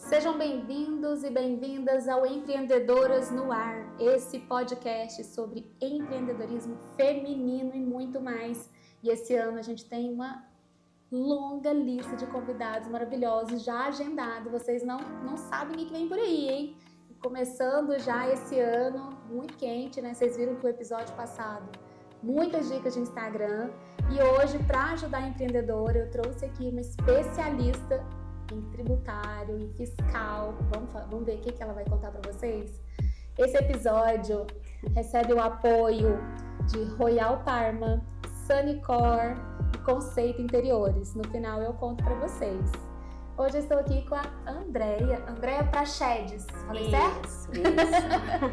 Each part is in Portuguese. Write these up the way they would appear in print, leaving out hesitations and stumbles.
Sejam bem-vindos e bem-vindas ao Empreendedoras no Ar, esse podcast sobre empreendedorismo feminino e muito mais. E esse ano a gente tem uma longa lista de convidados maravilhosos já agendado. Vocês não sabem o que vem por aí, hein? Começando já esse ano, muito quente, né? Vocês viram que o episódio passado, muitas dicas de Instagram. E hoje, para ajudar a empreendedora, eu trouxe aqui uma especialista em tributário, em fiscal. Vamos ver o que ela vai contar para vocês? Esse episódio recebe o apoio de Royal Parma, Sanicor e Conceito Interiores. No final eu conto para vocês. Hoje eu estou aqui com a Andréia Prachedes. Falei certo? Isso.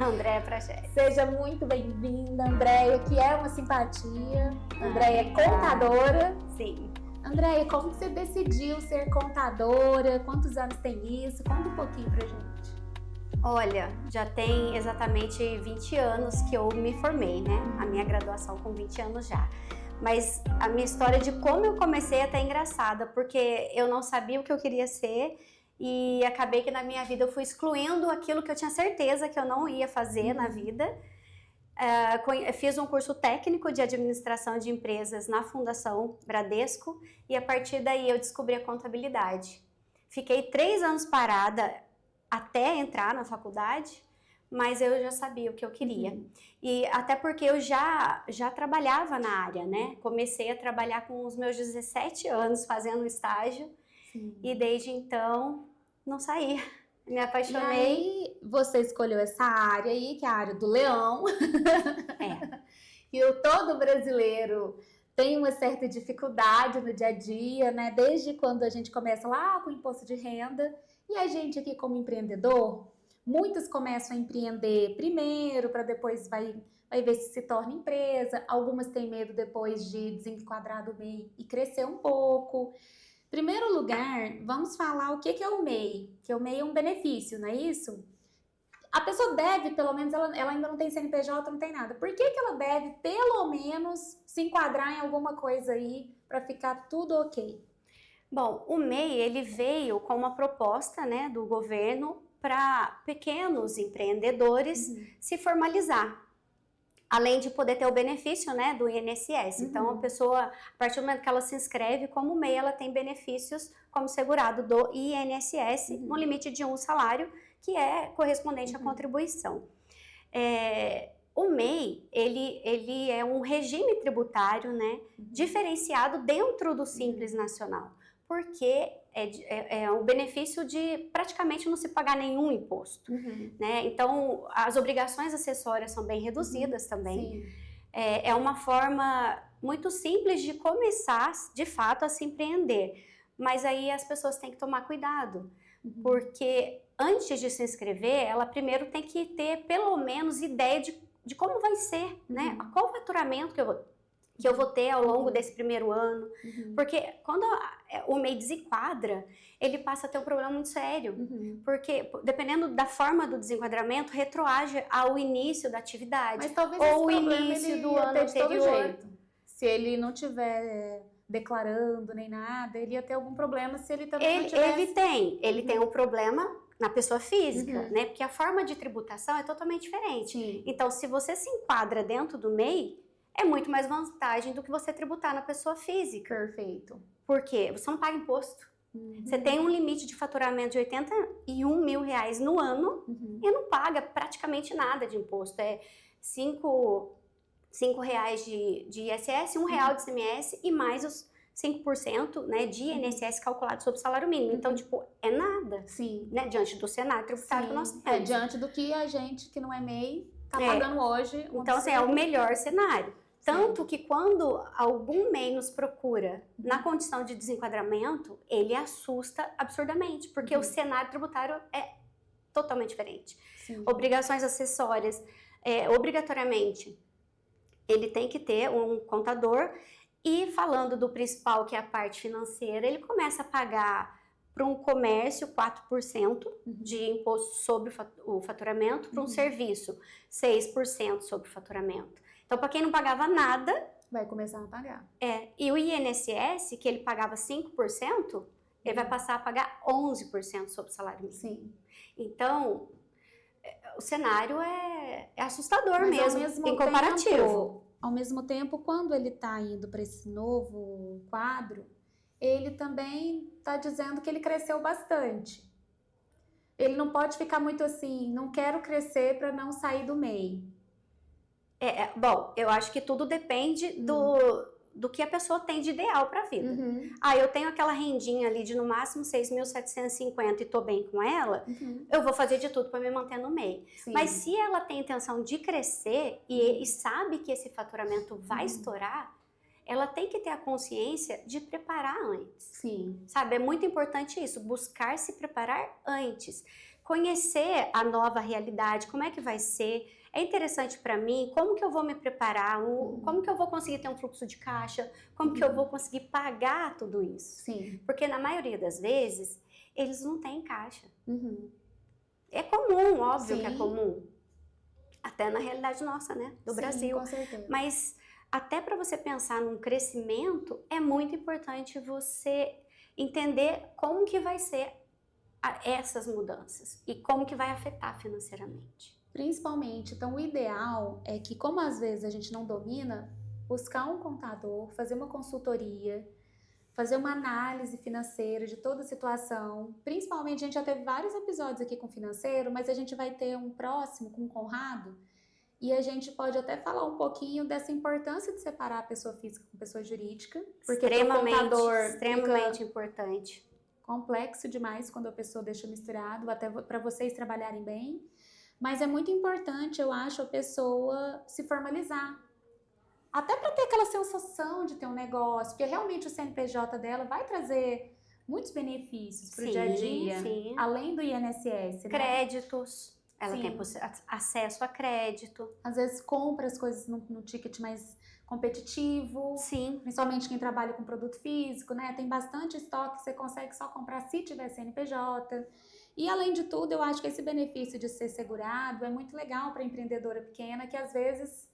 Andréia Prachedes. Seja muito bem-vinda, Andréia, que é uma simpatia. Andréia é contadora. Sim. Andréia, como que você decidiu ser contadora? Quantos anos tem isso? Conta um pouquinho pra gente. Olha, já tem exatamente 20 anos que eu me formei, né? A minha graduação com 20 anos já. Mas a minha história de como eu comecei é até engraçada, porque eu não sabia o que eu queria ser e acabei que na minha vida eu fui excluindo aquilo que eu tinha certeza que eu não ia fazer na vida. Fiz um curso técnico de administração de empresas na Fundação Bradesco e a partir daí eu descobri a contabilidade. Fiquei 3 anos parada até entrar na faculdade, mas eu já sabia o que eu queria. E até porque eu já trabalhava na área, né? Comecei a trabalhar com os meus 17 anos fazendo estágio. Sim. E desde então não saí. Me apaixonei. E aí você escolheu essa área aí, que é a área do leão. E todo brasileiro tem uma certa dificuldade no dia a dia, né? Desde quando a gente começa lá com o imposto de renda. E a gente aqui como empreendedor, muitos começam a empreender primeiro, para depois vai ver se torna empresa. Algumas têm medo depois de desenquadrar do MEI e crescer um pouco. Primeiro lugar, vamos falar o que é o MEI, que o MEI é um benefício, não é isso? A pessoa deve, pelo menos, ela ainda não tem CNPJ, não tem nada. Por que ela deve, pelo menos, se enquadrar em alguma coisa aí para ficar tudo ok? Bom, o MEI, ele veio com uma proposta, né, do governo para pequenos empreendedores se formalizar. Além de poder ter o benefício, né, do INSS. Então, a pessoa, a partir do momento que ela se inscreve como MEI, ela tem benefícios como segurado do INSS no limite de 1 salário, que é correspondente à contribuição. O MEI, ele é um regime tributário, né, diferenciado dentro do Simples Nacional, porque é um benefício de praticamente não se pagar nenhum imposto, né? Então, as obrigações acessórias são bem reduzidas também. É uma forma muito simples de começar, de fato, a se empreender. Mas aí as pessoas têm que tomar cuidado, porque antes de se inscrever, ela primeiro tem que ter pelo menos ideia de como vai ser, né? Qual o faturamento que eu vou ter ao longo desse primeiro ano, porque quando o MEI desenquadra, ele passa a ter um problema muito sério, porque dependendo da forma do desenquadramento, retroage ao início da atividade, mas talvez ou o início do ano anterior. Se ele não tiver declarando nem nada, ele ia ter algum problema se ele também não tivesse... Ele tem um problema na pessoa física, né? Porque a forma de tributação é totalmente diferente. Então, se você se enquadra dentro do MEI, é muito mais vantagem do que você tributar na pessoa física. Perfeito. Porque você não paga imposto. Você tem um limite de faturamento de R$81 mil no ano e não paga praticamente nada de imposto. É R$5 de ISS, R$1 de ICMS e mais os 5%, né, de INSS calculado sobre o salário mínimo. Então, tipo, é nada. Sim. Né, diante do cenário tributário que nós temos. Diante do que a gente, que não é MEI, está pagando hoje. Então, assim, é o melhor cenário. Tanto que quando algum MEI nos procura na condição de desenquadramento, ele assusta absurdamente, porque o cenário tributário é totalmente diferente. Obrigações acessórias, obrigatoriamente, ele tem que ter um contador e falando do principal, que é a parte financeira, ele começa a pagar para um comércio 4% de imposto sobre o faturamento, para um serviço 6% sobre o faturamento. Então, para quem não pagava nada... vai começar a pagar. E o INSS, que ele pagava 5%, ele vai passar a pagar 11% sobre o salário mínimo. Sim. Então, o cenário é assustador Mas, mesmo, ao mesmo em comparativo. Ao mesmo tempo, quando ele está indo para esse novo quadro, ele também está dizendo que ele cresceu bastante. Ele não pode ficar muito assim, não quero crescer para não sair do MEI. Bom, eu acho que tudo depende do que a pessoa tem de ideal para a vida. Eu tenho aquela rendinha ali de no máximo 6.750 e tô bem com ela, eu vou fazer de tudo para me manter no MEI. Sim. Mas se ela tem intenção de crescer e sabe que esse faturamento vai estourar, ela tem que ter a consciência de preparar antes. Sim. Sabe, é muito importante isso, buscar se preparar antes. Conhecer a nova realidade, como é que vai ser, é interessante para mim, como que eu vou me preparar, como que eu vou conseguir ter um fluxo de caixa, como que eu vou conseguir pagar tudo isso. Sim. Porque na maioria das vezes, eles não têm caixa. É comum, óbvio que é comum. Até na realidade nossa, né, do Brasil. Com certeza. Mas até para você pensar num crescimento, é muito importante você entender como que vai ser essas mudanças e como que vai afetar financeiramente. Principalmente, então o ideal é que, como às vezes a gente não domina, buscar um contador, fazer uma consultoria, fazer uma análise financeira de toda a situação. Principalmente, a gente já teve vários episódios aqui com financeiro, mas a gente vai ter um próximo com o Conrado, e a gente pode até falar um pouquinho dessa importância de separar a pessoa física com a pessoa jurídica, porque extremamente importante. Complexo demais quando a pessoa deixa misturado, até para vocês trabalharem bem. Mas é muito importante, eu acho, a pessoa se formalizar. Até para ter aquela sensação de ter um negócio, porque realmente o CNPJ dela vai trazer muitos benefícios para o dia a dia, além do INSS. Né? Créditos. Ela tem acesso a crédito. Às vezes compra as coisas no ticket mais competitivo. Sim. Principalmente quem trabalha com produto físico, né? Tem bastante estoque que você consegue só comprar se tiver CNPJ. E além de tudo, eu acho que esse benefício de ser segurado é muito legal para a empreendedora pequena, que às vezes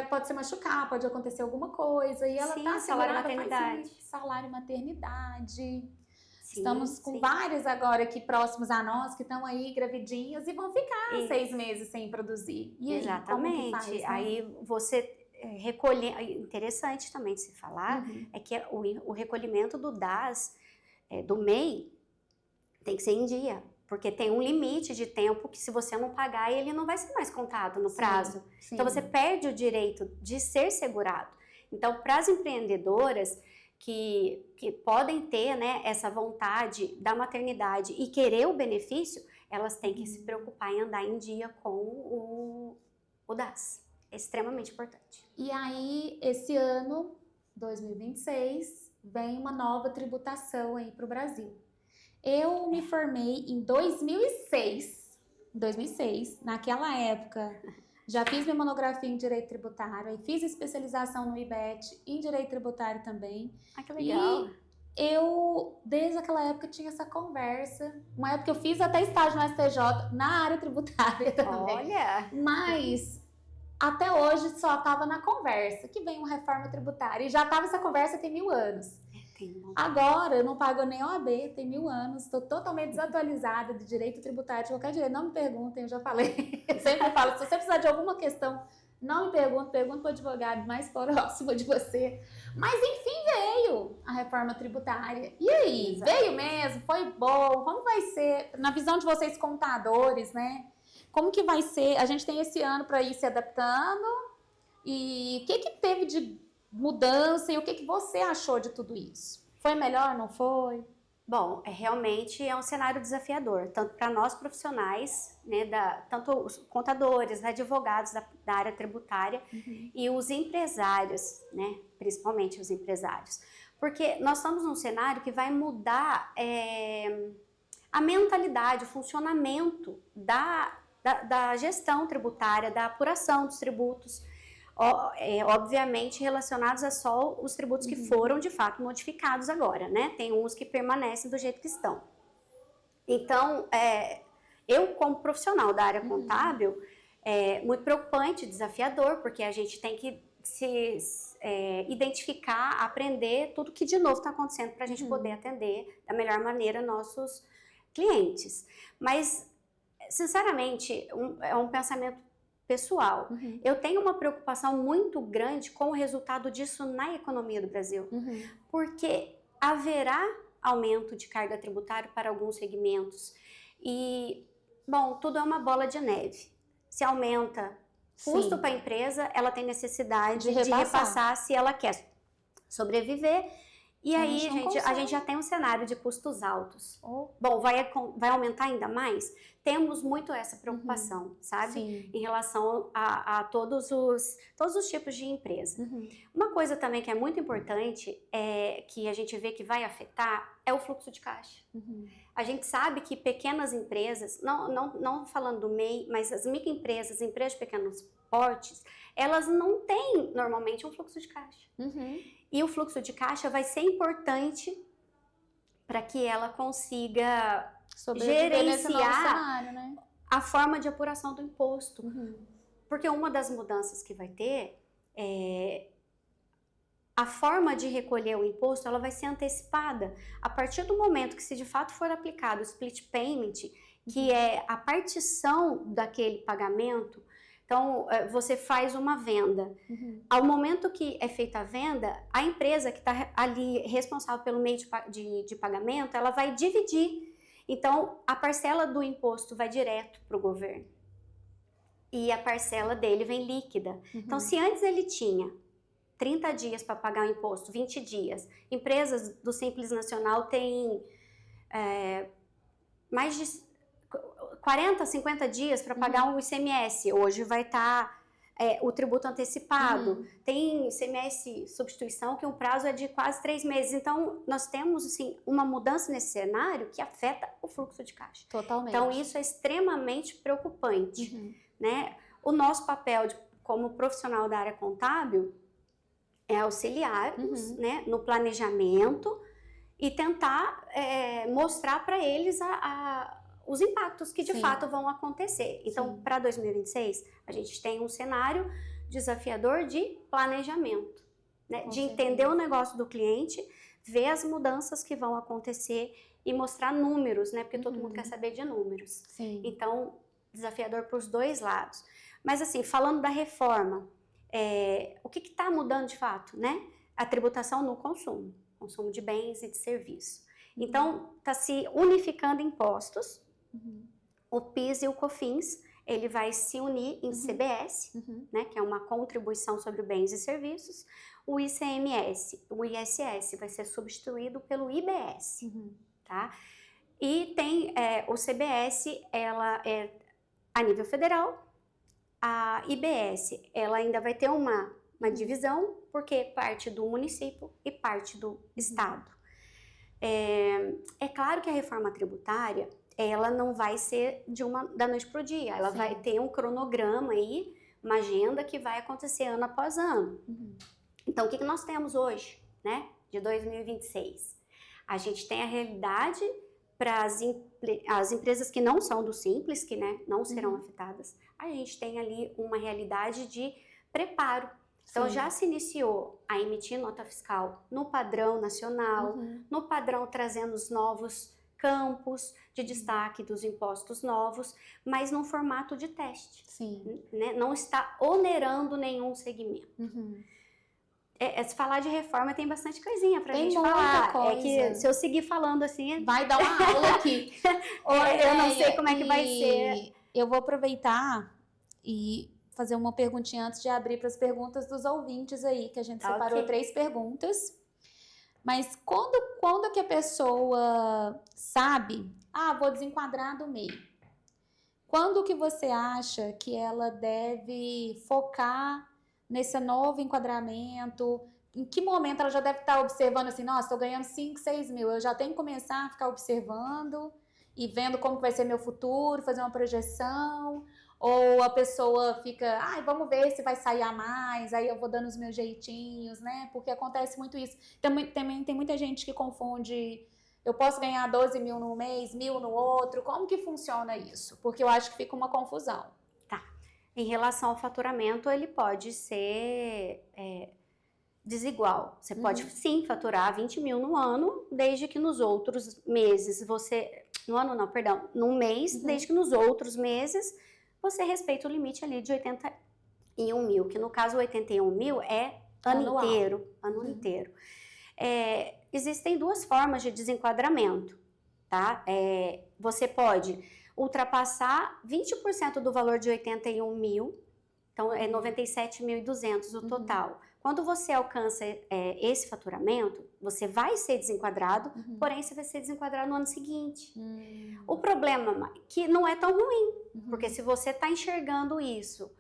pode se machucar, pode acontecer alguma coisa. E ela está segurada, salário maternidade. Estamos com vários agora aqui próximos a nós que estão aí gravidinhas e vão ficar 6 meses sem produzir. E aí, exatamente. Como que faz, né? Aí você recolher. Interessante também de se falar é que o recolhimento do DAS, do MEI, tem que ser em dia. Porque tem um limite de tempo que, se você não pagar, ele não vai ser mais contado no prazo. Então você perde o direito de ser segurado. Então, para as empreendedoras que podem ter, né, essa vontade da maternidade e querer o benefício, elas têm que se preocupar em andar em dia com o DAS. É extremamente importante. E aí, esse ano, 2026, vem uma nova tributação aí para o Brasil. Eu me formei em 2006. Naquela época, já fiz minha monografia em Direito Tributário, aí fiz especialização no IBET em Direito Tributário também. Que legal! E eu, desde aquela época, tinha essa conversa. Uma época eu fiz até estágio no STJ, na área tributária também. Olha! Mas até hoje só estava na conversa, que vem uma reforma tributária. E já estava essa conversa tem 1000 anos. Agora eu não pago nem OAB, tem 1000 anos, estou totalmente desatualizada de direito tributário, de qualquer direito. Não me perguntem, eu já falei. Eu sempre falo, se você precisar de alguma questão, não me pergunte para o advogado mais próximo de você. Mas enfim, veio a reforma tributária. E aí, veio mesmo? Foi bom? Como vai ser? Na visão de vocês contadores, né? Como que vai ser? A gente tem esse ano para ir se adaptando. E o que teve de mudança e o que você achou de tudo isso? Foi melhor, não foi? Bom, realmente é um cenário desafiador, tanto para nós profissionais, né, tanto os contadores, advogados da área tributária e os empresários, né, principalmente os empresários. Porque nós estamos num cenário que vai mudar a mentalidade, o funcionamento da gestão tributária, da apuração dos tributos, obviamente relacionados a só os tributos que foram de fato modificados agora, né? Tem uns que permanecem do jeito que estão. Então, eu como profissional da área contábil, é muito preocupante, desafiador, porque a gente tem que identificar, aprender tudo que de novo está acontecendo para a gente poder atender da melhor maneira nossos clientes. Mas, sinceramente, é um pensamento pessoal. Eu tenho uma preocupação muito grande com o resultado disso na economia do Brasil, porque haverá aumento de carga tributária para alguns segmentos e, bom, tudo é uma bola de neve. Se aumenta custo para a empresa, ela tem necessidade de repassar se ela quer sobreviver. E aí, a gente já tem um cenário de custos altos. Bom, vai aumentar ainda mais? Temos muito essa preocupação, sabe? Sim. Em relação a todos os tipos de empresa. Uma coisa também que é muito importante, que a gente vê que vai afetar, é o fluxo de caixa. A gente sabe que pequenas empresas, não falando do MEI, mas as microempresas, empresas de pequenos portes, elas não têm normalmente um fluxo de caixa. E o fluxo de caixa vai ser importante para que ela consiga gerenciar né? a forma de apuração do imposto. Porque uma das mudanças que vai ter a forma de recolher o imposto, ela vai ser antecipada. A partir do momento que, se de fato for aplicado o split payment, que é a partição daquele pagamento, então você faz uma venda. Ao momento que é feita a venda, a empresa que está ali responsável pelo meio de pagamento, ela vai dividir. Então, a parcela do imposto vai direto para o governo. E a parcela dele vem líquida. Então, se antes ele tinha 30 dias para pagar o imposto, 20 dias. Empresas do Simples Nacional têm mais de 40, 50 dias para pagar um ICMS. Hoje vai estar o tributo antecipado. Tem ICMS substituição, que o prazo é de quase 3 meses. Então, nós temos assim, uma mudança nesse cenário que afeta o fluxo de caixa. Totalmente. Então, isso é extremamente preocupante. Né? O nosso papel como profissional da área contábil é auxiliar-nos, né, no planejamento e tentar mostrar para eles os impactos que de fato vão acontecer. Então, para 2026, a gente tem um cenário desafiador de planejamento, né, de entender o negócio do cliente, ver as mudanças que vão acontecer e mostrar números, né, porque todo mundo quer saber de números. Então, desafiador para os dois lados. Mas assim, falando da reforma, o que está mudando de fato, né? A tributação no consumo de bens e de serviços. Então, está se unificando impostos, o PIS e o COFINS, ele vai se unir em CBS, né, que é uma contribuição sobre bens e serviços, o ICMS, o ISS vai ser substituído pelo IBS, tá? E tem o CBS, ela é a nível federal. A IBS, ela ainda vai ter uma divisão, porque parte do município e parte do estado. É claro que a reforma tributária, ela não vai ser da noite para o dia, ela vai ter um cronograma aí, uma agenda que vai acontecer ano após ano. Então, o que nós temos hoje, né, de 2026? A gente tem a realidade para as empresas que não são do Simples, que, né, não serão afetadas. A gente tem ali uma realidade de preparo. Então, já se iniciou a emitir nota fiscal no padrão nacional, no padrão trazendo os novos campos de destaque dos impostos novos, mas num formato de teste. Né? Não está onerando nenhum segmento. Se falar de reforma, tem bastante coisinha pra gente falar. Coisa. É que se eu seguir falando assim... Vai dar uma aula aqui. Eu não sei como é que vai ser. Eu vou aproveitar e fazer uma perguntinha antes de abrir para as perguntas dos ouvintes aí, que a gente separou 3 perguntas. Mas quando que a pessoa sabe, vou desenquadrar do MEI? Quando que você acha que ela deve focar nesse novo enquadramento? Em que momento ela já deve estar observando assim, nossa, estou ganhando 5, 6 mil, eu já tenho que começar a ficar observando e vendo como que vai ser meu futuro, fazer uma projeção? Ou a pessoa fica, vamos ver se vai sair a mais, aí eu vou dando os meus jeitinhos, né? Porque acontece muito isso. Também tem muita gente que confunde, eu posso ganhar 12 mil num mês, 1.000 no outro, como que funciona isso? Porque eu acho que fica uma confusão. Tá. Em relação ao faturamento, ele pode ser desigual. Você pode, sim, faturar 20 mil no ano, desde que nos outros meses no ano não, perdão, num mês, desde que nos outros meses você respeita o limite ali de 81 mil, que no caso 81 mil é ano inteiro. Existem duas formas de desenquadramento, tá? Você pode ultrapassar 20% do valor de 81 mil, então é 97.200 o total. Quando você alcança esse faturamento, você vai ser desenquadrado, porém você vai ser desenquadrado no ano seguinte. O problema é que não é tão ruim, porque se você está enxergando isso,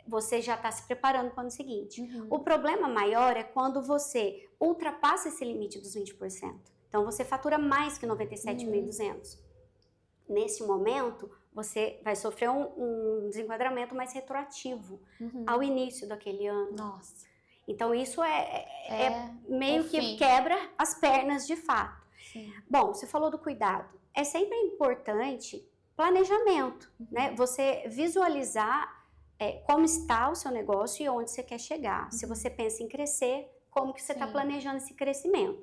você já está se preparando para o ano seguinte. O problema maior é quando você ultrapassa esse limite dos 20%. Então você fatura mais que 97.200. Nesse momento, você vai sofrer um desenquadramento mais retroativo ao início daquele ano. Nossa. Então, isso meio que quebra as pernas de fato. Sim. Bom, você falou do cuidado. É sempre importante planejamento, né? Você visualizar como está o seu negócio e onde você quer chegar. Se você pensa em crescer, como que você está planejando esse crescimento.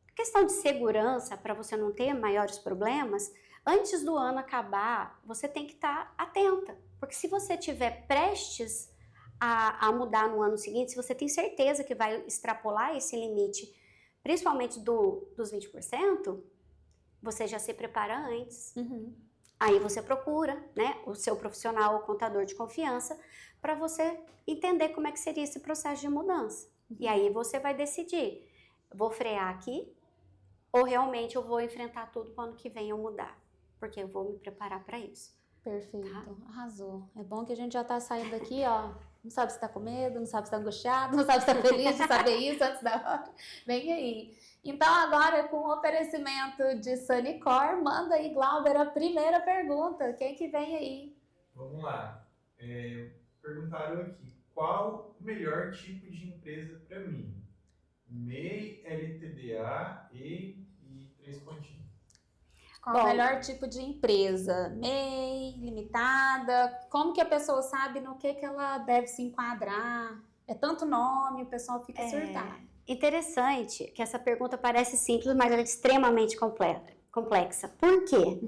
A questão de segurança, para você não ter maiores problemas, antes do ano acabar, você tem que estar atenta. Porque se você estiver prestes a mudar no ano seguinte, se você tem certeza que vai extrapolar esse limite, principalmente dos 20%, você já se prepara antes. Aí você procura, né, o seu profissional, o contador de confiança, para você entender como é que seria esse processo de mudança. E aí você vai decidir, vou frear aqui ou realmente eu vou enfrentar tudo para o ano que vem eu mudar, porque eu vou me preparar para isso. Perfeito, arrasou. É bom que a gente já tá saindo aqui, ó, não sabe se tá com medo, não sabe se tá angustiado, não sabe se tá feliz de saber isso antes da hora. Vem aí. Então agora, com o oferecimento de Sanicor, manda aí, Glauber, a primeira pergunta. Quem que vem aí? Vamos lá. Perguntaram aqui, qual o melhor tipo de empresa para mim? MEI, LTDA, e 3 pontinhos. Qual o melhor tipo de empresa? MEI, limitada? Como que a pessoa sabe no que ela deve se enquadrar? É tanto nome, o pessoal fica surtado. Interessante que essa pergunta parece simples, mas ela é extremamente complexa. Por quê?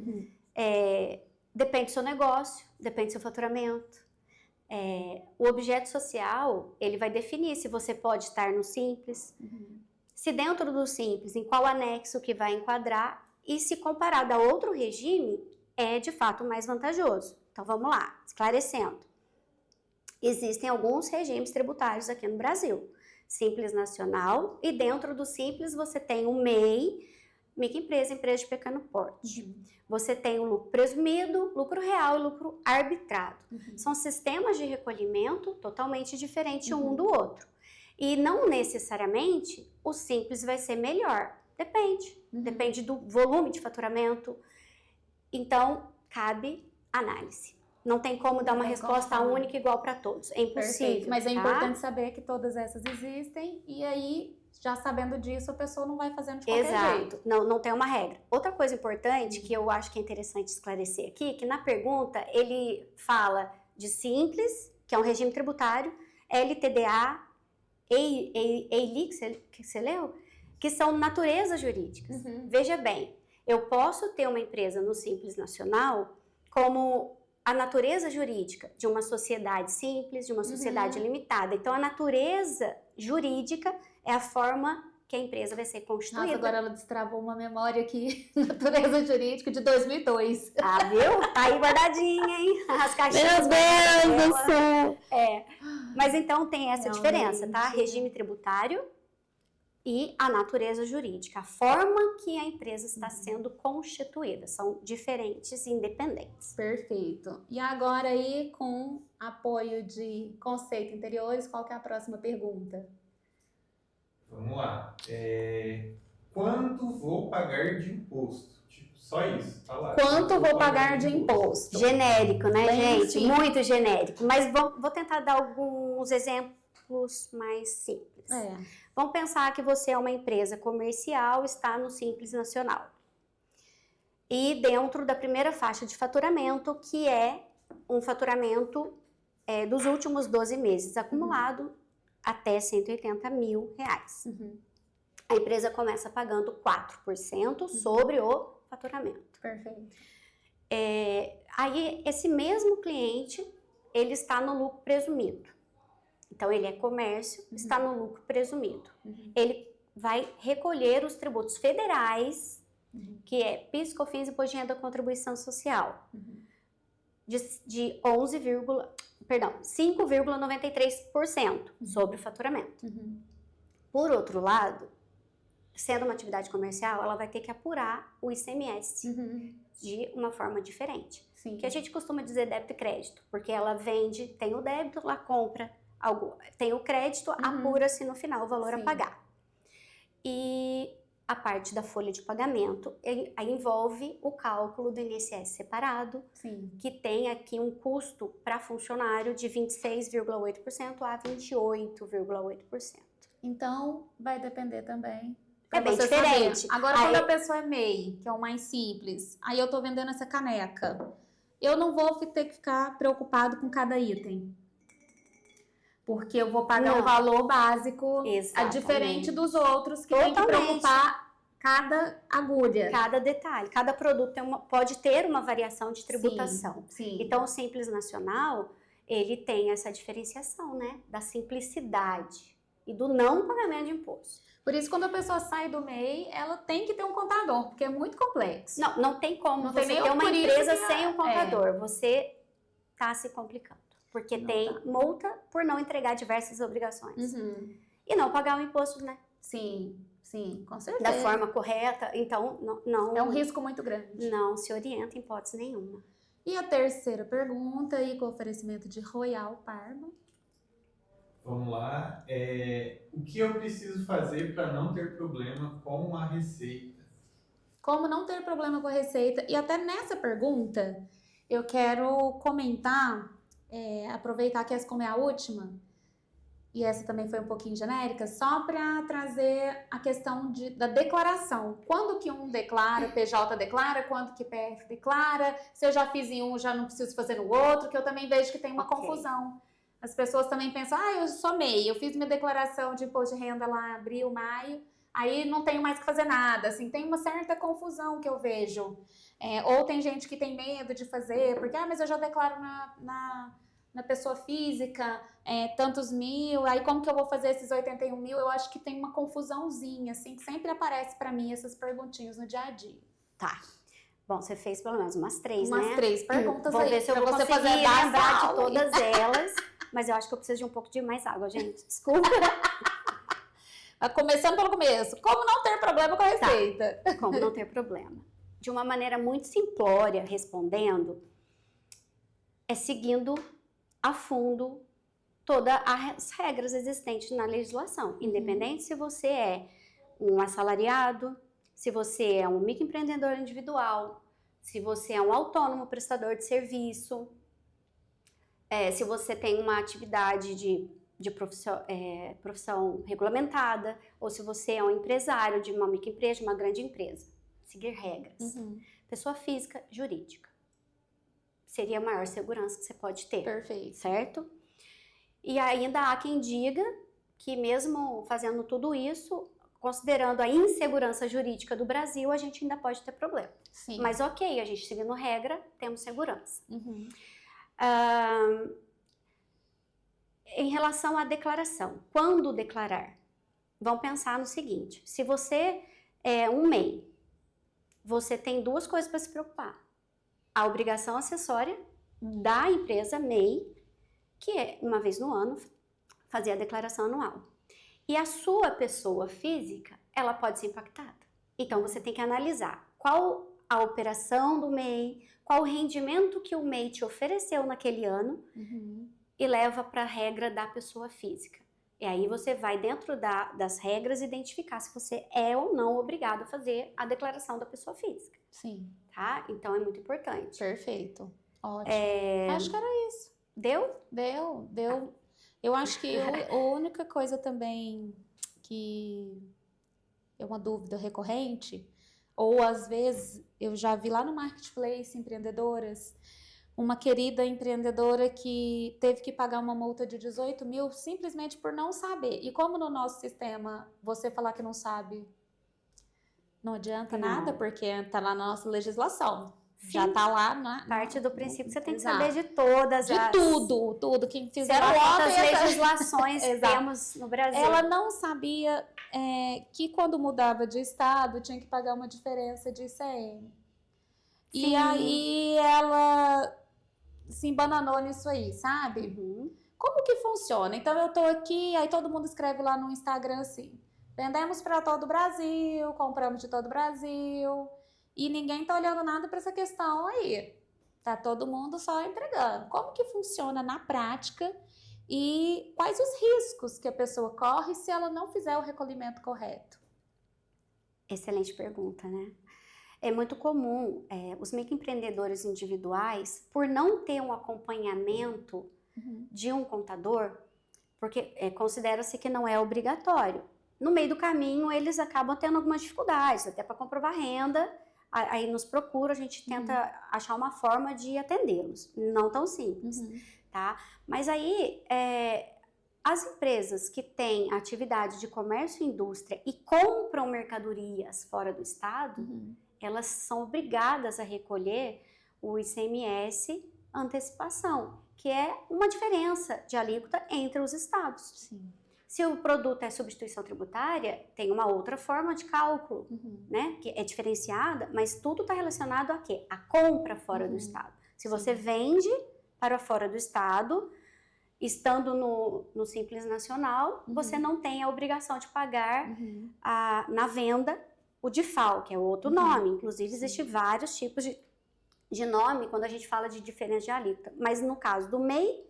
Depende do seu negócio, depende do seu faturamento. O objeto social, ele vai definir se você pode estar no Simples, se dentro do Simples, em qual anexo que vai enquadrar, e se comparado a outro regime, é de fato mais vantajoso. Então vamos lá, esclarecendo. Existem alguns regimes tributários aqui no Brasil. Simples Nacional, e dentro do Simples você tem o MEI, microempresa, empresa de pequeno porte. Você tem o lucro presumido, lucro real e lucro arbitrado. São sistemas de recolhimento totalmente diferentes um do outro. E não necessariamente o Simples vai ser melhor. Depende do volume de faturamento. Então, cabe análise. Não tem como dar uma resposta única igual para todos. É impossível. Perfeito. Mas é importante saber que todas essas existem e aí, já sabendo disso, a pessoa não vai fazendo de qualquer jeito. Não tem uma regra. Outra coisa importante que eu acho que é interessante esclarecer aqui, que na pergunta ele fala de Simples, que é um regime tributário, LTDA, EILI, que você leu, que são naturezas jurídicas. Veja bem, eu posso ter uma empresa no Simples Nacional como a natureza jurídica de uma sociedade simples, de uma sociedade limitada. Então, a natureza jurídica é a forma que a empresa vai ser constituída. Nossa, agora ela destravou uma memória aqui, natureza jurídica de 2002. Ah, viu? Tá aí guardadinha, hein? As caixinhas. Meu Deus do céu! Mas então tem essa diferença, tá? Regime tributário e a natureza jurídica, a forma que a empresa está sendo constituída, são diferentes e independentes. Perfeito. E agora aí, com apoio de Conceito Interiores, qual que é a próxima pergunta? Vamos lá. Quanto vou pagar de imposto? Tipo, só isso, tá lá. Quanto vou pagar de imposto? Genérico, né, gente? Sim. Muito genérico. Mas vou tentar dar alguns exemplos mais simples. Vamos pensar que você é uma empresa comercial, está no Simples Nacional. E dentro da primeira faixa de faturamento, que é um faturamento dos últimos 12 meses, acumulado até R$180 mil. A empresa começa pagando 4% sobre o faturamento. Perfeito. Aí, esse mesmo cliente, ele está no lucro presumido. Então, ele é comércio, está no lucro presumido. Ele vai recolher os tributos federais, que é PIS, COFINS, Imposto de Renda, Contribuição Social, de 5,93% sobre o faturamento. Por outro lado, sendo uma atividade comercial, ela vai ter que apurar o ICMS de uma forma diferente. Sim. Que a gente costuma dizer débito e crédito, porque ela vende, tem o débito, ela compra algo, tem o crédito, apura-se no final o valor a pagar. E a parte da folha de pagamento aí envolve o cálculo do INSS separado, que tem aqui um custo para funcionário de 26,8% a 28,8%. Então, vai depender também. É bem diferente. Agora, quando a pessoa é MEI, que é o mais simples, aí eu tô vendendo essa caneca, eu não vou ter que ficar preocupado com cada item. Porque eu vou pagar o valor básico, diferente dos outros, que tem que preocupar cada agulha. Cada detalhe, cada produto pode ter uma variação de tributação. Sim. Então, o Simples Nacional, ele tem essa diferenciação, né? Da simplicidade e do não pagamento de imposto. Por isso, quando a pessoa sai do MEI, ela tem que ter um contador, porque é muito complexo. Não tem como Não você tem ter uma empresa sem um contador. Você está se complicando. Porque Não tem multa por não entregar diversas obrigações. E não pagar o imposto, né? Sim, com certeza. Da forma correta. Então, não... É um risco muito grande. Não se orienta em hipótese nenhuma. E a terceira pergunta, aí com o oferecimento de Royal Parma. Vamos lá. O que eu preciso fazer para não ter problema com a receita? Como não ter problema com a receita? E até nessa pergunta, eu quero comentar, aproveitar que essa como é a última, e essa também foi um pouquinho genérica, só para trazer a questão da declaração. Quando que um declara, PJ declara, quando que PF declara, se eu já fiz em um, já não preciso fazer no outro, que eu também vejo que tem uma confusão. As pessoas também pensam, eu sou MEI, eu fiz minha declaração de imposto de renda lá em abril, maio, aí não tenho mais que fazer nada, assim, tem uma certa confusão que eu vejo. Ou tem gente que tem medo de fazer, porque, mas eu já declaro na pessoa física, tantos mil, aí como que eu vou fazer esses 81 mil? Eu acho que tem uma confusãozinha, assim, que sempre aparece para mim essas perguntinhas no dia a dia. Tá. Bom, você fez pelo menos umas 3, né? Umas 3 perguntas Vou aí. ver se eu vou conseguir lembrar de todas elas. Mas eu acho que eu preciso de um pouco de mais água, gente. Desculpa. Começando pelo começo. Como não ter problema com a receita? Tá. Como não ter problema. De uma maneira muito simplória, respondendo, seguindo a fundo todas as regras existentes na legislação. Independente se você é um assalariado, se você é um microempreendedor individual, se você é um autônomo prestador de serviço, se você tem uma atividade de profissão regulamentada, ou se você é um empresário de uma microempresa, de uma grande empresa. Seguir regras. Pessoa física, jurídica. Seria a maior segurança que você pode ter. Perfeito. Certo? E ainda há quem diga que mesmo fazendo tudo isso, considerando a insegurança jurídica do Brasil, a gente ainda pode ter problema. Sim. Mas ok, a gente seguindo regra, temos segurança. Em relação à declaração, quando declarar? Vamos pensar no seguinte, se você é um MEI, você tem 2 coisas para se preocupar. A obrigação acessória da empresa MEI, que é, uma vez no ano, fazer a declaração anual. E a sua pessoa física, ela pode ser impactada. Então, você tem que analisar qual a operação do MEI, qual o rendimento que o MEI te ofereceu naquele ano e leva para a regra da pessoa física. E aí você vai dentro das regras identificar se você é ou não obrigado a fazer a declaração da pessoa física. Sim. Tá? Então é muito importante. Perfeito. Ótimo. Acho que era isso. Deu? Deu. Eu acho que a única coisa também que é uma dúvida recorrente, ou às vezes eu já vi lá no Marketplace empreendedoras, uma querida empreendedora que teve que pagar uma multa de 18 mil simplesmente por não saber. E como no nosso sistema você falar que não sabe não adianta nada, porque tá lá na nossa legislação. Sim. Já tá lá Parte do princípio que você tem que Exato. saber de todas de as... tudo. Quem fizeram quantas ontem, legislações Exato. temos no Brasil. ela não sabia que quando mudava de estado tinha que pagar uma diferença de ICM. E Sim. aí ela se embananou nisso aí, sabe? Uhum. Como que funciona? Então eu tô aqui, aí todo mundo escreve lá no Instagram assim: vendemos para todo o Brasil, compramos de todo o Brasil, e ninguém tá olhando nada para essa questão aí. Tá todo mundo só entregando. Como que funciona na prática e quais os riscos que a pessoa corre se ela não fizer o recolhimento correto? Excelente pergunta, né? É muito comum os microempreendedores individuais, por não ter um acompanhamento de um contador, porque considera-se que não é obrigatório. No meio do caminho, eles acabam tendo algumas dificuldades, até para comprovar renda, aí nos procura, a gente tenta achar uma forma de atendê-los. Não tão simples, tá? Mas aí, as empresas que têm atividade de comércio e indústria e compram mercadorias fora do estado, elas são obrigadas a recolher o ICMS antecipação, que é uma diferença de alíquota entre os estados. Sim. Se o produto é substituição tributária, tem uma outra forma de cálculo, né? Que é diferenciada, mas tudo está relacionado a quê? A compra fora do estado. Se você vende para fora do estado, estando no Simples Nacional, você não tem a obrigação de pagar na venda o DIFAL, que é outro nome. Inclusive, existem vários tipos de nome quando a gente fala de diferença de alíquota. Mas no caso do MEI,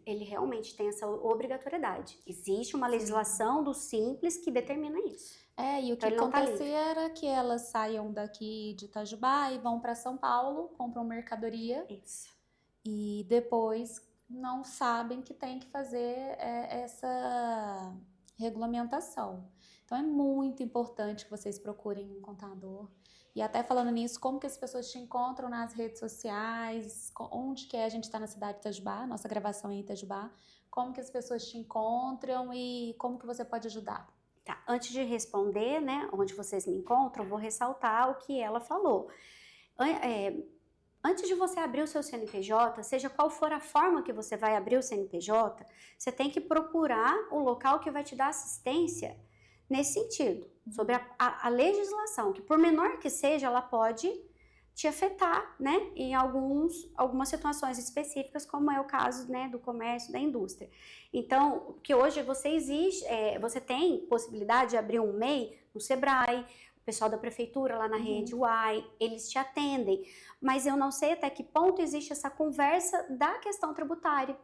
ele realmente tem essa obrigatoriedade. Existe uma legislação do Simples que determina isso. E o que acontecia era que elas saiam daqui de Itajubá e vão para São Paulo, compram mercadoria. Isso. E depois não sabem que tem que fazer essa regulamentação. Então é muito importante que vocês procurem um contador. E até falando nisso, como que as pessoas te encontram nas redes sociais? Onde que a gente está na cidade de Itajubá? Nossa gravação é em Itajubá. Como que as pessoas te encontram e como que você pode ajudar? Tá, antes de responder, né, onde vocês me encontram, vou ressaltar o que ela falou. Antes de você abrir o seu CNPJ, seja qual for a forma que você vai abrir o CNPJ, você tem que procurar o local que vai te dar assistência nesse sentido, sobre a legislação, que por menor que seja, ela pode te afetar, né, em algumas situações específicas, como é o caso, né, do comércio, da indústria. Então, que hoje você tem possibilidade de abrir um MEI no Sebrae, o pessoal da prefeitura lá na rede UAI, eles te atendem, mas eu não sei até que ponto existe essa conversa da questão tributária.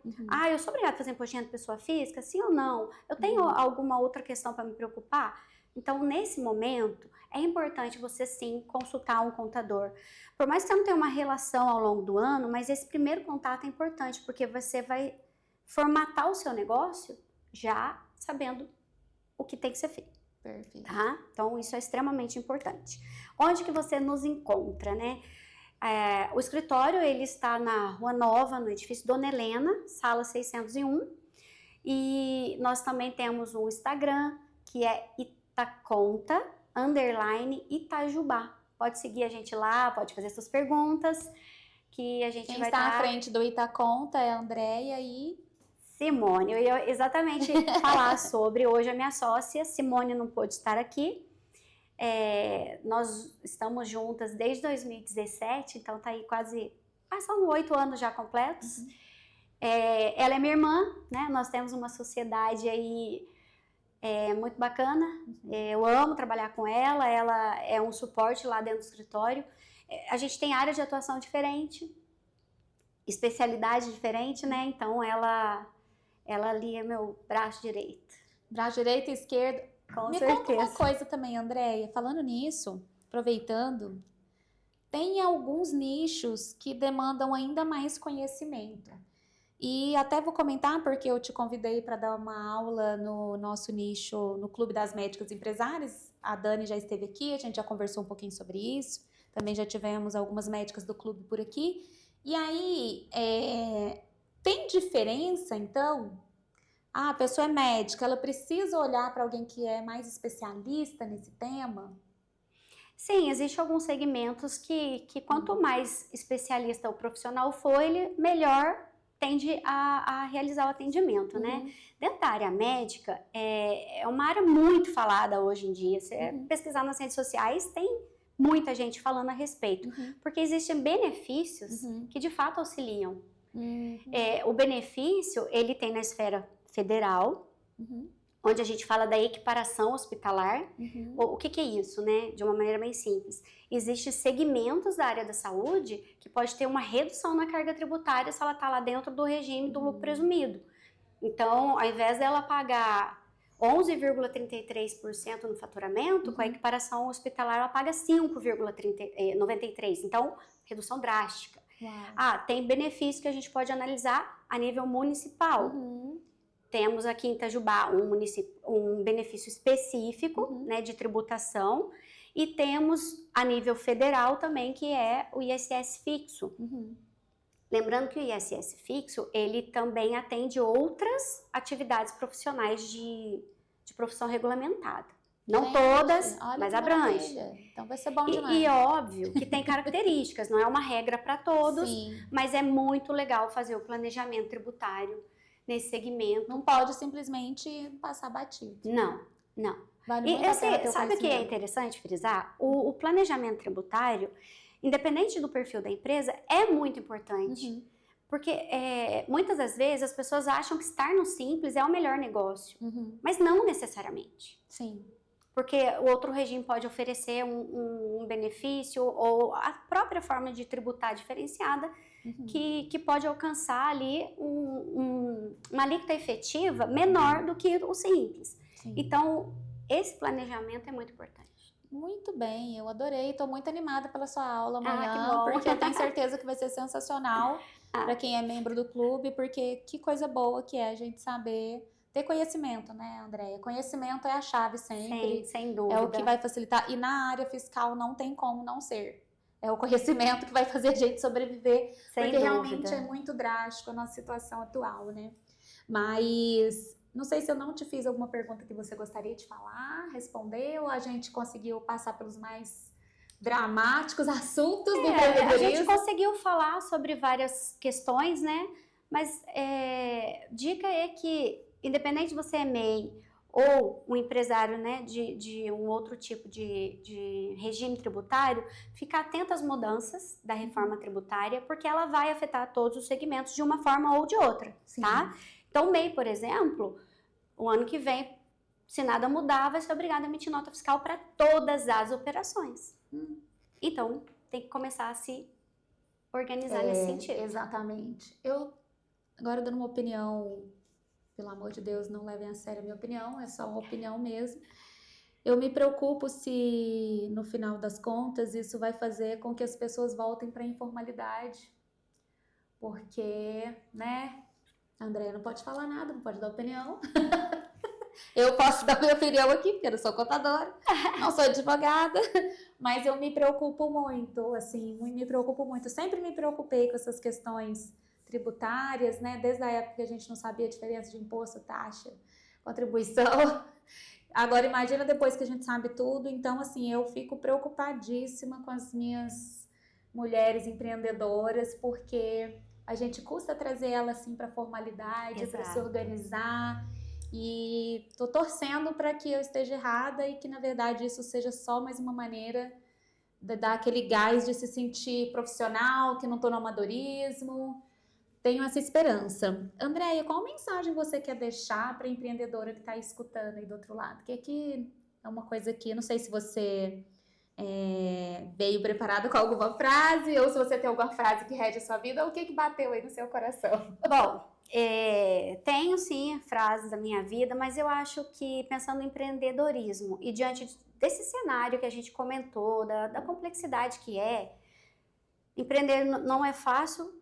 Eu sou obrigada a fazer imposto de renda de pessoa física, sim ou não? Eu tenho alguma outra questão para me preocupar? Então, nesse momento, é importante você sim consultar um contador. Por mais que você não tenha uma relação ao longo do ano, mas esse primeiro contato é importante, porque você vai formatar o seu negócio já sabendo o que tem que ser feito. Perfeito. Tá? Então, isso é extremamente importante. Onde que você nos encontra, né? O escritório, ele está na Rua Nova, no edifício Dona Helena, sala 601. E nós também temos um Instagram, que é itaconta_Itajubá. Pode seguir a gente lá, pode fazer suas perguntas, que a gente Quem vai está à frente do Itaconta é a Andréia e... Simone. Eu ia exatamente falar sobre, hoje a minha sócia, Simone não pôde estar aqui. Nós estamos juntas desde 2017, então tá aí quase, são 8 anos já completos. Ela é minha irmã, né? Nós temos uma sociedade aí muito bacana. Eu amo trabalhar com ela é um suporte lá dentro do escritório. A gente tem área de atuação diferente, especialidade diferente, né? Então ela ali é meu braço direito. Braço direito e esquerdo. Com Me certeza. conta uma coisa também, Andréia. Falando nisso, aproveitando, tem alguns nichos que demandam ainda mais conhecimento. E até vou comentar, porque eu te convidei para dar uma aula no nosso nicho, no Clube das Médicas Empresárias. A Dani já esteve aqui, a gente já conversou um pouquinho sobre isso. também já tivemos algumas médicas do clube por aqui. E aí, tem diferença, então? Ah, a pessoa é médica, ela precisa olhar para alguém que é mais especialista nesse tema? Sim, existem alguns segmentos que quanto mais especialista o profissional for, ele melhor tende a realizar o atendimento, né? Dentro da área médica, é uma área muito falada hoje em dia. Você pesquisar nas redes sociais, tem muita gente falando a respeito, porque existem benefícios que de fato auxiliam. O benefício, ele tem na esfera federal, onde a gente fala da equiparação hospitalar. O que é isso, né? De uma maneira bem simples. Existem segmentos da área da saúde que pode ter uma redução na carga tributária se ela está lá dentro do regime do lucro presumido. Então, ao invés dela pagar 11,33% no faturamento, com a equiparação hospitalar ela paga 5,93%. Então, redução drástica. Uau. Tem benefício que a gente pode analisar a nível municipal. Temos aqui em Itajubá um benefício específico, né, de tributação, e temos a nível federal também, que é o ISS fixo. Lembrando que o ISS fixo, ele também atende outras atividades profissionais de profissão regulamentada. Não Gente, todas, olha mas que abrange. maravilha. Então vai ser bom demais. E óbvio que tem características, não é uma regra para todos, Sim. mas é muito legal fazer o planejamento tributário nesse segmento. Não pode simplesmente passar batido. Não. Vale E muito a pena ter o sabe o que é conhecimento. interessante frisar? O planejamento tributário, independente do perfil da empresa, é muito importante. Porque muitas das vezes as pessoas acham que estar no Simples é o melhor negócio, mas não necessariamente. Sim. Porque o outro regime pode oferecer um benefício ou a própria forma de tributar diferenciada que pode alcançar ali uma alíquota efetiva menor do que o Simples. Sim. Então, esse planejamento é muito importante. Muito bem, eu adorei, estou muito animada pela sua aula amanhã, que bom. porque eu tenho certeza que vai ser sensacional para quem é membro do clube, porque que coisa boa que é a gente saber ter conhecimento, né, Andréia? Conhecimento é a chave sempre. Sem dúvida. É o que vai facilitar. E na área fiscal não tem como não ser. É o conhecimento que vai fazer a gente sobreviver, porque realmente é muito drástico a nossa situação atual, né? Mas não sei se eu não te fiz alguma pergunta que você gostaria de falar, responder, ou a gente conseguiu passar pelos mais dramáticos assuntos do empreendedorismo. A gente conseguiu falar sobre várias questões, né? Mas dica é que, independente de você é MEI ou um empresário, né, de um outro tipo de regime tributário, ficar atento às mudanças da reforma tributária, porque ela vai afetar todos os segmentos de uma forma ou de outra, tá? Então, o MEI, por exemplo, o ano que vem, se nada mudar, vai ser obrigado a emitir nota fiscal para todas as operações. Então, tem que começar a se organizar nesse sentido. Exatamente. Eu, agora dando uma opinião, pelo amor de Deus, não levem a sério a minha opinião, é só uma opinião mesmo. Eu me preocupo se, no final das contas, isso vai fazer com que as pessoas voltem para a informalidade. Porque, né, Andréia não pode falar nada, não pode dar opinião. Eu posso dar minha opinião aqui, porque eu não sou contadora, não sou advogada, mas eu me preocupo muito, assim, me preocupo muito. Sempre me preocupei com essas questões tributárias, né? Desde a época que a gente não sabia a diferença de imposto, taxa, contribuição. Agora imagina depois que a gente sabe tudo. Então, assim, eu fico preocupadíssima com as minhas mulheres empreendedoras, porque a gente custa trazer elas assim para formalidade, para se organizar. E tô torcendo para que eu esteja errada e que, na verdade, isso seja só mais uma maneira de dar aquele gás de se sentir profissional, que não tô no amadorismo. Tenho essa esperança. Andréia, qual mensagem você quer deixar para a empreendedora que está escutando aí do outro lado? Que aqui é uma coisa que, não sei se você veio preparado com alguma frase, ou se você tem alguma frase que rege a sua vida, ou o que bateu aí no seu coração? Bom, tenho sim frases da minha vida, mas eu acho que pensando em empreendedorismo e diante desse cenário que a gente comentou, da complexidade que empreender não é fácil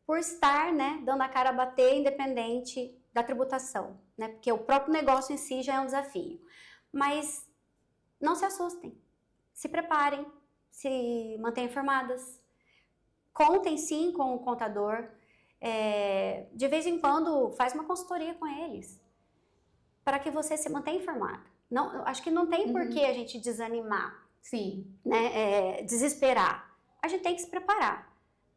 por estar, né, dando a cara a bater independente da tributação, né, porque o próprio negócio em si já é um desafio. Mas não se assustem, se preparem, se mantenham informadas. Contem sim com o contador. De vez em quando, faz uma consultoria com eles, para que você se mantenha informada. Não, acho que não tem por que a gente desanimar, Sim. né? Desesperar. A gente tem que se preparar.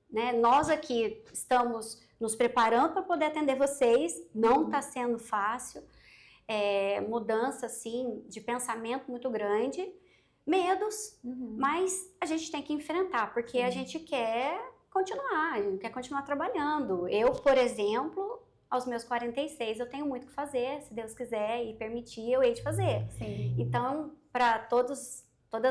Né? Nós aqui estamos nos preparando para poder atender vocês, não está sendo fácil, mudança assim, de pensamento muito grande, medos, mas a gente tem que enfrentar, porque a gente quer continuar, a gente quer continuar trabalhando. Eu, por exemplo, aos meus 46, eu tenho muito o que fazer, se Deus quiser e permitir, eu hei de fazer. Sim. Então, para todas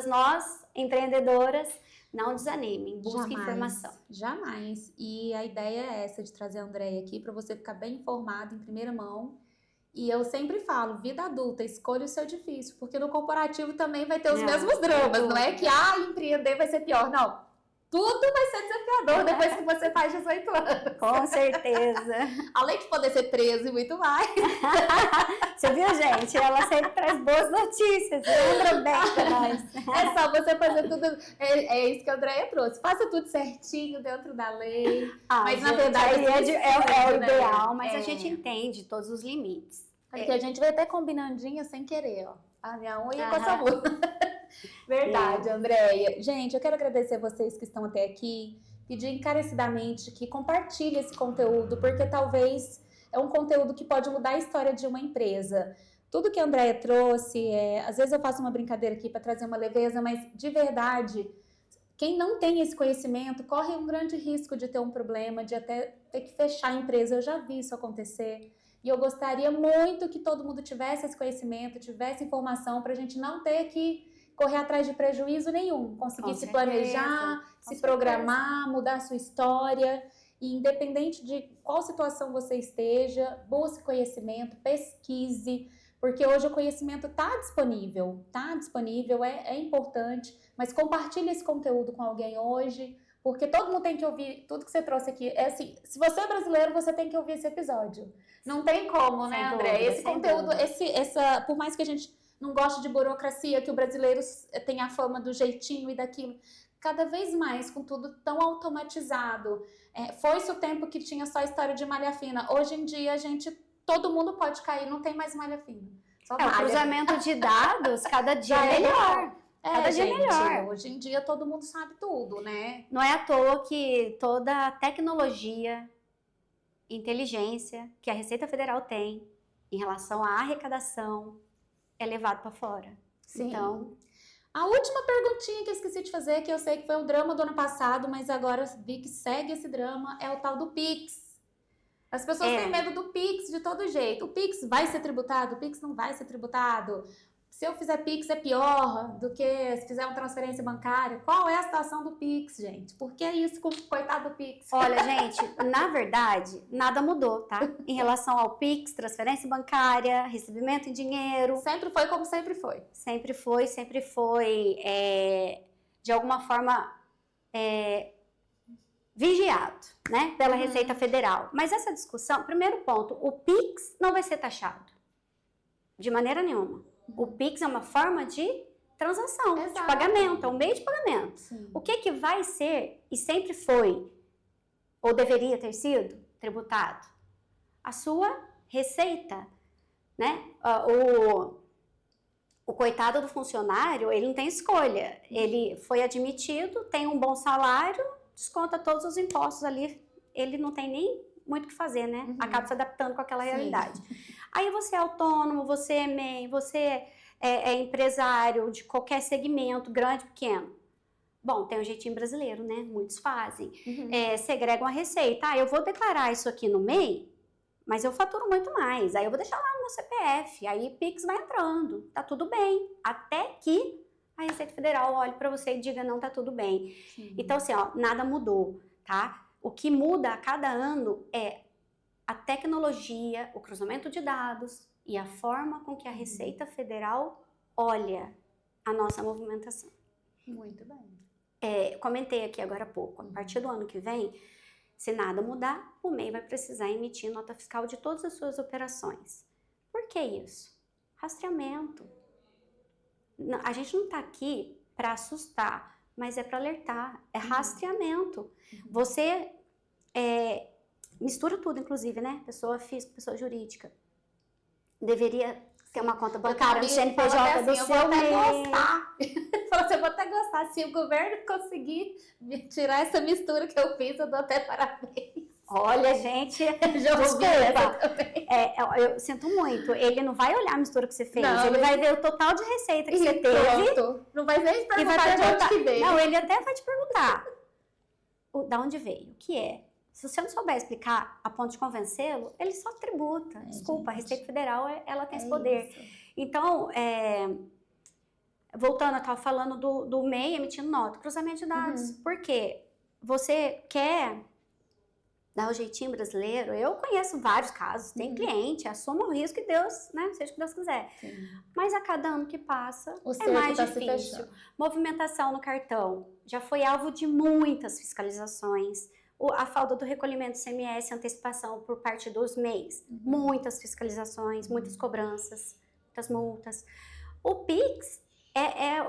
nós, empreendedoras, não desanimem, busquem informação. Jamais. E a ideia é essa, de trazer a Andréia aqui para você ficar bem informado em primeira mão. E eu sempre falo, vida adulta, escolha o seu difícil, porque no corporativo também vai ter os mesmos dramas, não é que empreender vai ser pior, não. Tudo vai ser desafiador depois que você faz 18 anos. Com certeza. Além de poder ser preso e muito mais. Você viu, gente? Ela sempre traz boas notícias. Lembra bem pra nós. É só você fazer tudo. É isso que a Andréia trouxe. Faça tudo certinho, dentro da lei. Mas na verdade é o ideal, mas a gente entende todos os limites. Porque a gente vai até combinandinha sem querer, ó. A minha unha com a sua. Verdade, Andréia. Gente, eu quero agradecer vocês que estão até aqui, pedir encarecidamente que compartilhe esse conteúdo, porque talvez é um conteúdo que pode mudar a história de uma empresa. Tudo que a Andréia trouxe, às vezes eu faço uma brincadeira aqui para trazer uma leveza, mas de verdade, quem não tem esse conhecimento corre um grande risco de ter um problema, de até ter que fechar a empresa. Eu já vi isso acontecer. E eu gostaria muito que todo mundo tivesse esse conhecimento, tivesse informação, para a gente não ter que correr atrás de prejuízo nenhum, conseguir se planejar, se programar, mudar a sua história. E independente de qual situação você esteja, busque conhecimento, pesquise, porque hoje o conhecimento está disponível, é importante, mas compartilhe esse conteúdo com alguém hoje, porque todo mundo tem que ouvir tudo que você trouxe aqui. É assim, se você é brasileiro, você tem que ouvir esse episódio. Não tem como, né, André? Esse conteúdo, por mais que a gente não goste de burocracia, que o brasileiro tem a fama do jeitinho e daquilo, cada vez mais, com tudo tão automatizado. Foi-se o tempo que tinha só a história de malha fina. Hoje em dia, todo mundo pode cair, não tem mais malha fina. Só malha. O cruzamento de dados, cada dia é melhor. Cada dia é melhor. Hoje em dia, todo mundo sabe tudo, né? Não é à toa que toda a tecnologia, inteligência que a Receita Federal tem em relação à arrecadação é levado para fora. Sim. Então, a última perguntinha que eu esqueci de fazer, que eu sei que foi um drama do ano passado, mas agora vi que segue esse drama, é o tal do Pix. As pessoas têm medo do Pix de todo jeito. O Pix vai ser tributado? O Pix não vai ser tributado? Se eu fizer Pix é pior do que se fizer uma transferência bancária? Qual é a situação do Pix, gente? Por que isso com o coitado do Pix? Olha, gente, na verdade, nada mudou, tá? Em relação ao Pix, transferência bancária, recebimento em dinheiro. Sempre foi como sempre foi. Sempre foi, de alguma forma, vigiado, né? Pela Receita Federal. Mas essa discussão, primeiro ponto, o Pix não vai ser taxado. De maneira nenhuma. O Pix é uma forma de transação, de pagamento, é um meio de pagamento. Sim. O que vai ser, e sempre foi, ou deveria ter sido, tributado? A sua receita, né? O coitado do funcionário, ele não tem escolha. Ele foi admitido, tem um bom salário, desconta todos os impostos ali, ele não tem nem muito o que fazer, né? Acaba se adaptando com aquela realidade. Aí você é autônomo, você é MEI, você é empresário de qualquer segmento, grande, pequeno. Bom, tem um jeitinho brasileiro, né? Muitos fazem. Segregam a receita. Eu vou declarar isso aqui no MEI, mas eu faturo muito mais. Aí eu vou deixar lá no meu CPF. Aí Pix vai entrando. Tá tudo bem. Até que a Receita Federal olhe para você e diga não, tá tudo bem. Sim. Então, assim, nada mudou, tá? O que muda a cada ano é a tecnologia, o cruzamento de dados e a forma com que a Receita Federal olha a nossa movimentação. Muito bem. Comentei aqui agora há pouco, a partir do ano que vem, se nada mudar, o MEI vai precisar emitir nota fiscal de todas as suas operações. Por que isso? Rastreamento. A gente não está aqui para assustar, mas é para alertar, é rastreamento. Você mistura tudo, inclusive, né? Pessoa física, pessoa jurídica. Deveria ter uma conta bancária no CNPJ do seu MEI. Eu vou até gostar. Se o governo conseguir tirar essa mistura que eu fiz, eu dou até parabéns. Olha, gente, Já ouvi essa também. eu sinto muito. Ele não vai olhar a mistura que você fez, Não, ele ele- vai ver o total de receita que você E teve. pronto. Não vai nem E vai perguntar de onde que veio. Não, ele até vai te perguntar da onde veio, o que é. Se você não souber explicar a ponto de convencê-lo, ele só tributa. Desculpa, a gente. Receita Federal, ela tem esse É poder. isso. Então, voltando, eu estava falando do MEI emitindo nota, cruzamento de dados. Por quê? Você quer dar o jeitinho brasileiro? Eu conheço vários casos, tem cliente, assuma o risco e Deus, né? Seja o que Deus quiser. Sim. Mas a cada ano que passa, O é cerco mais tá se difícil. fechando. Movimentação no cartão já foi alvo de muitas fiscalizações. A falta do recolhimento do CMS, antecipação por parte dos MEIs, muitas fiscalizações, muitas cobranças, muitas multas. O PIX,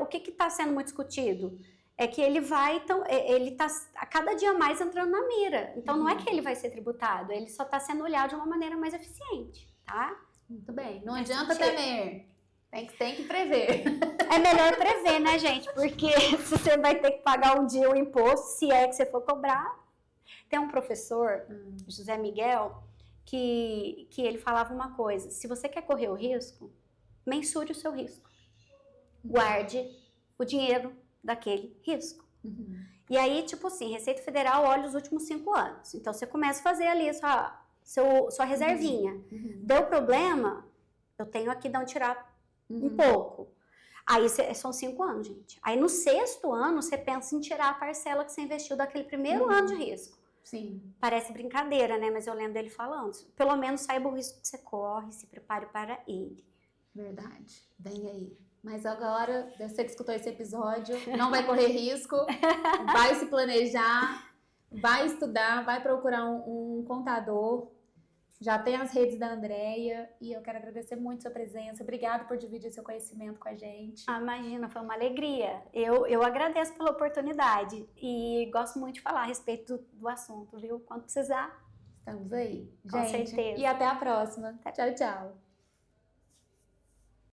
o que está sendo muito discutido? É que ele está a cada dia mais entrando na mira. Então, não é que ele vai ser tributado, ele só está sendo olhado de uma maneira mais eficiente, tá? Muito bem. Não adianta sentido. temer. Tem que prever. É melhor prever, né, gente? Porque se você vai ter que pagar um dia o imposto, se é que você for cobrar. Tem um professor, José Miguel, que ele falava uma coisa: se você quer correr o risco, mensure o seu risco. Guarde o dinheiro daquele risco. E aí, tipo assim, Receita Federal olha os últimos 5 anos. Então, você começa a fazer ali sua reservinha. Deu problema, eu tenho aqui de onde tirar um pouco. Aí são 5 anos, gente. Aí no 6º ano, você pensa em tirar a parcela que você investiu daquele primeiro ano de risco. Sim. Parece brincadeira, né? Mas eu lembro dele falando. Pelo menos saiba o risco que você corre, se prepare para ele. Verdade. Vem aí. Mas agora, você que escutou esse episódio, não vai correr risco, vai se planejar, vai estudar, vai procurar um contador. Já tem as redes da Andréia e eu quero agradecer muito sua presença. Obrigada por dividir seu conhecimento com a gente. Ah, imagina, foi uma alegria. Eu agradeço pela oportunidade e gosto muito de falar a respeito do assunto, viu? Quando precisar. Estamos aí, Com gente. certeza. E até a próxima. Tchau, tchau.